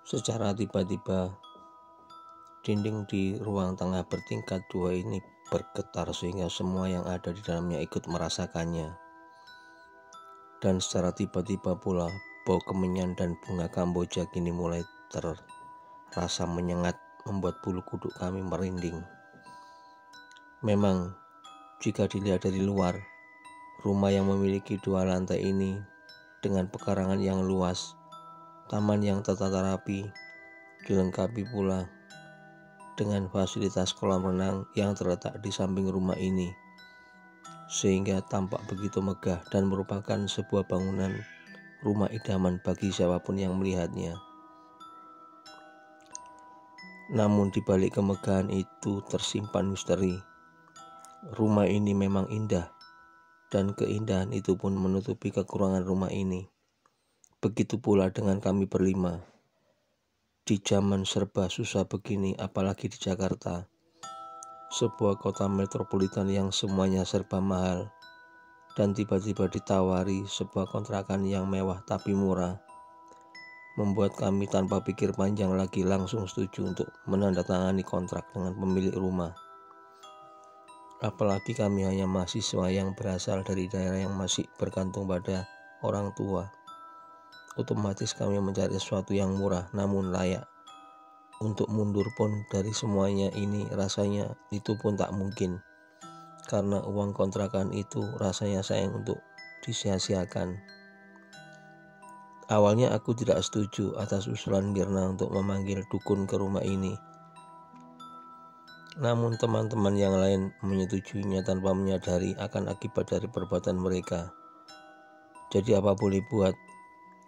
Secara tiba-tiba, dinding di ruang tengah bertingkat 2 ini bergetar sehingga semua yang ada di dalamnya ikut merasakannya. Dan secara tiba-tiba pula, bau kemenyan dan bunga kamboja kini mulai terasa menyengat, membuat bulu kuduk kami merinding. Memang, jika dilihat dari luar, rumah yang memiliki 2 lantai ini dengan pekarangan yang luas, taman yang tertata rapi, dilengkapi pula dengan fasilitas kolam renang yang terletak di samping rumah ini, sehingga tampak begitu megah dan merupakan sebuah bangunan rumah idaman bagi siapapun yang melihatnya. Namun di balik kemegahan itu tersimpan misteri. Rumah ini memang indah, dan keindahan itu pun menutupi kekurangan rumah ini. Begitu pula dengan kami berlima. Di zaman serba susah begini, apalagi di Jakarta, sebuah kota metropolitan yang semuanya serba mahal, dan tiba-tiba ditawari sebuah kontrakan yang mewah tapi murah, membuat kami tanpa pikir panjang lagi langsung setuju untuk menandatangani kontrak dengan pemilik rumah. Apalagi kami hanya mahasiswa yang berasal dari daerah yang masih bergantung pada orang tua. Otomatis kami mencari sesuatu yang murah namun layak. Untuk mundur pun dari semuanya ini rasanya itu pun tak mungkin, karena uang kontrakan itu rasanya sayang untuk disia-siakan. Awalnya aku tidak setuju atas usulan Mirna untuk memanggil dukun ke rumah ini. Namun teman-teman yang lain menyetujuinya tanpa menyadari akan akibat dari perbuatan mereka. Jadi apa boleh buat,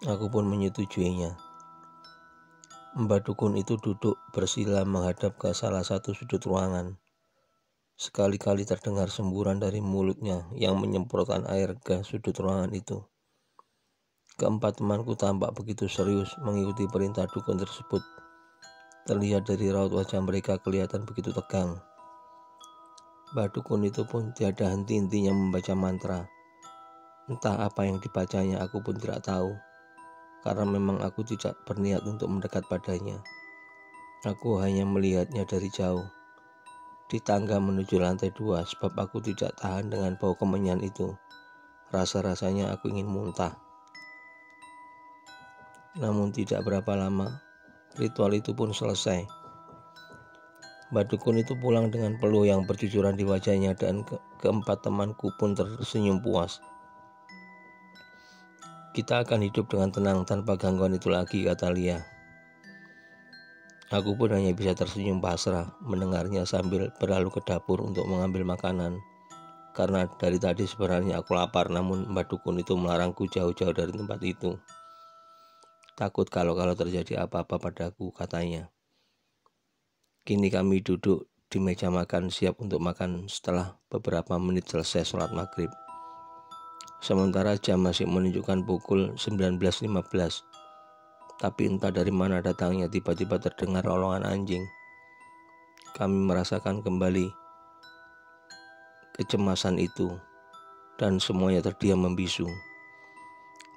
aku pun menyetujuinya. Mbak dukun itu duduk bersila menghadap ke salah satu sudut ruangan. Sekali-kali terdengar semburan dari mulutnya yang menyemprotkan air ke sudut ruangan itu. Keempat temanku tampak begitu serius mengikuti perintah dukun tersebut. Terlihat dari raut wajah mereka kelihatan begitu tegang. Mbak dukun itu pun tiada henti-hentinya membaca mantra. Entah apa yang dibacanya aku pun tidak tahu, karena memang aku tidak berniat untuk mendekat padanya. Aku hanya melihatnya dari jauh, di tangga menuju lantai 2, sebab aku tidak tahan dengan bau kemenyan itu. Rasa-rasanya aku ingin muntah. Namun tidak berapa lama, ritual itu pun selesai. Mbak dukun itu pulang dengan peluh yang bercucuran di wajahnya dan keempat temanku pun tersenyum puas. Kita akan hidup dengan tenang tanpa gangguan itu lagi, kata Lia. Aku pun hanya bisa tersenyum pasrah mendengarnya sambil berlalu ke dapur untuk mengambil makanan. Karena dari tadi sebenarnya aku lapar, namun Mbak dukun itu melarangku jauh-jauh dari tempat itu. Takut kalau terjadi apa-apa padaku, katanya. Kini kami duduk di meja makan siap untuk makan setelah beberapa menit selesai sholat maghrib. Sementara jam masih menunjukkan pukul 19.15. Tapi entah dari mana datangnya tiba-tiba terdengar lolongan anjing. Kami merasakan kembali kecemasan itu dan semuanya terdiam membisu.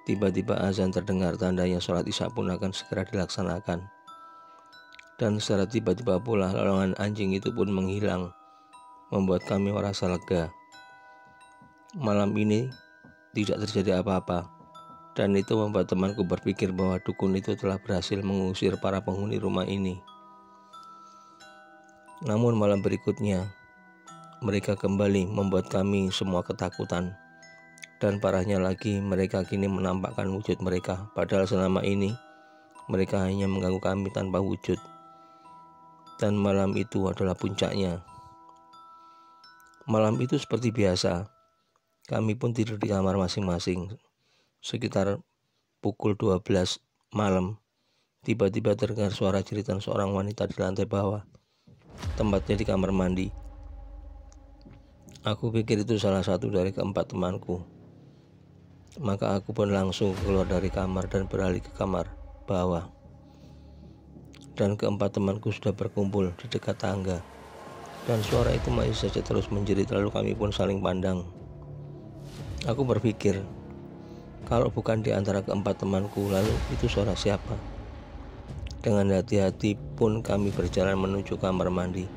Tiba-tiba azan terdengar, tandanya sholat isya pun akan segera dilaksanakan. Dan secara tiba-tiba pula lolongan anjing itu pun menghilang, membuat kami merasa lega. Malam ini tidak terjadi apa-apa, dan itu membuat temanku berpikir bahwa dukun itu telah berhasil mengusir para penghuni rumah ini. Namun malam berikutnya, mereka kembali membuat kami semua ketakutan. Dan parahnya lagi, mereka kini menampakkan wujud mereka, padahal selama ini mereka hanya mengganggu kami tanpa wujud. Dan malam itu adalah puncaknya. Malam itu seperti biasa, kami pun tidur di kamar masing-masing. Sekitar pukul 12 malam, tiba-tiba terdengar suara jeritan seorang wanita di lantai bawah, tempatnya di kamar mandi. Aku pikir itu salah satu dari keempat temanku. Maka aku pun langsung keluar dari kamar dan beralih ke kamar bawah. Dan keempat temanku sudah berkumpul di dekat tangga. Dan suara itu masih saja terus menjerit, lalu kami pun saling pandang. Aku berpikir, kalau bukan di antara keempat temanku, lalu itu suara siapa? Dengan hati-hati pun kami berjalan menuju kamar mandi.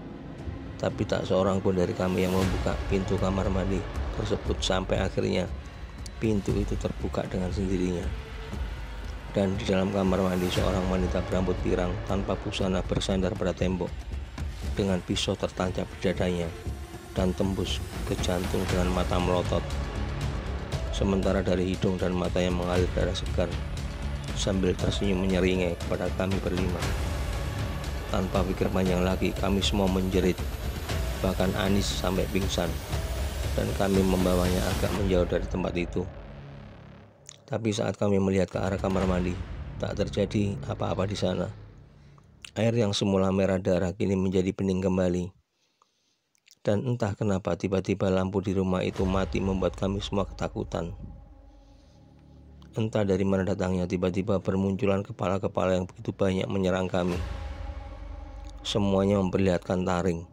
Tapi tak seorang pun dari kami yang membuka pintu kamar mandi tersebut sampai akhirnya pintu itu terbuka dengan sendirinya. Dan di dalam kamar mandi seorang wanita berambut pirang tanpa busana bersandar pada tembok dengan pisau tertancap di dadanya dan tembus ke jantung dengan mata melotot. Sementara dari hidung dan matanya mengalir darah segar sambil tersenyum menyeringai kepada kami berlima. Tanpa pikir panjang lagi kami semua menjerit, bahkan Anis sampai pingsan, dan kami membawanya agak menjauh dari tempat itu. Tapi saat kami melihat ke arah kamar mandi, tak terjadi apa-apa di sana. Air yang semula merah darah kini menjadi bening kembali. Dan entah kenapa tiba-tiba lampu di rumah itu mati membuat kami semua ketakutan. Entah dari mana datangnya tiba-tiba bermunculan kepala-kepala yang begitu banyak menyerang kami. Semuanya memperlihatkan taring.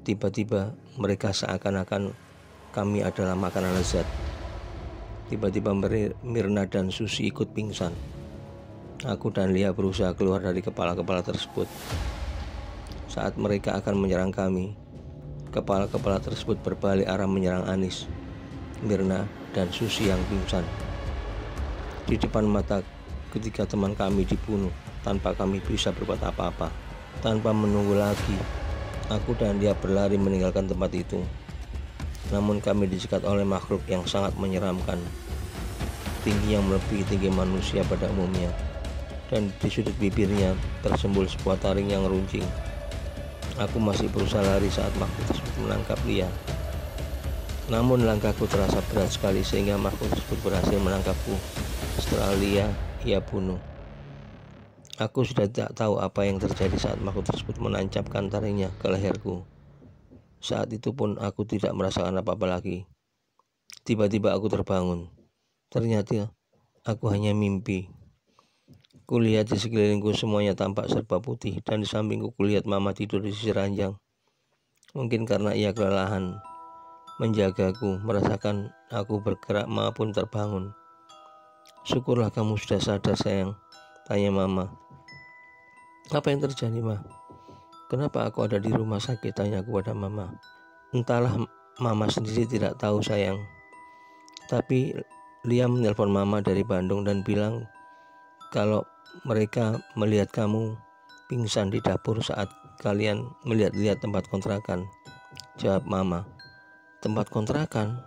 Tiba-tiba mereka seakan-akan kami adalah makanan lezat. Tiba-tiba Mirna dan Susi ikut pingsan. Aku dan Lia berusaha keluar dari kepala-kepala tersebut. Saat mereka akan menyerang kami, kepala-kepala tersebut berbalik arah menyerang Anis, Mirna, dan Susi yang pingsan. Di depan mata ketika teman kami dibunuh tanpa kami bisa berbuat apa-apa. Tanpa menunggu lagi, aku dan dia berlari meninggalkan tempat itu. Namun kami dicegat oleh makhluk yang sangat menyeramkan, tinggi yang melebihi tinggi manusia pada umumnya, dan di sudut bibirnya tersembul sebuah taring yang runcing. Aku masih berusaha lari saat makhluk tersebut menangkap Lia. Namun langkahku terasa berat sekali sehingga makhluk tersebut berhasil menangkapku. Setelah Lia, ia bunuh. Aku sudah tidak tahu apa yang terjadi saat makhluk tersebut menancapkan taringnya ke leherku. Saat itu pun aku tidak merasakan apa-apa lagi. Tiba-tiba aku terbangun. Ternyata aku hanya mimpi. Kulihat di sekelilingku semuanya tampak serba putih, dan di sampingku kulihat Mama tidur di sisi ranjang. Mungkin karena ia kelelahan menjagaku, merasakan aku bergerak, Mama pun terbangun. Syukurlah kamu sudah sadar sayang, tanya Mama. Apa yang terjadi, Ma? Kenapa aku ada di rumah sakit, tanya aku pada Mama. Entahlah, Mama sendiri tidak tahu sayang. Tapi Lia menelpon Mama dari Bandung dan bilang kalau mereka melihat kamu pingsan di dapur saat kalian melihat-lihat tempat kontrakan. Jawab Mama. Tempat kontrakan?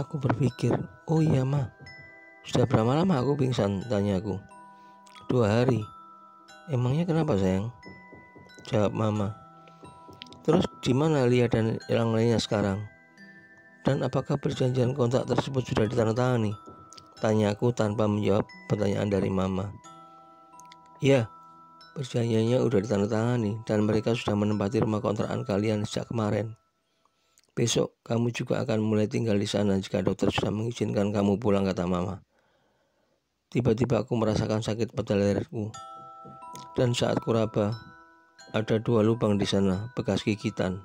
Aku berpikir, oh iya Ma, sudah berapa lama aku pingsan, tanyaku. 2 hari. Emangnya kenapa sayang? Jawab Mama. Terus di mana Lia dan yang lainnya sekarang? Dan apakah perjanjian kontrak tersebut sudah ditandatangani? Tanyaku tanpa menjawab pertanyaan dari Mama. Ya, perjanjiannya sudah ditandatangani dan mereka sudah menempati rumah kontrakan kalian sejak kemarin. Besok kamu juga akan mulai tinggal di sana jika dokter sudah mengizinkan kamu pulang, kata Mama. Tiba-tiba aku merasakan sakit pada leherku. Dan saat kuraba, ada 2 lubang di sana, bekas gigitan.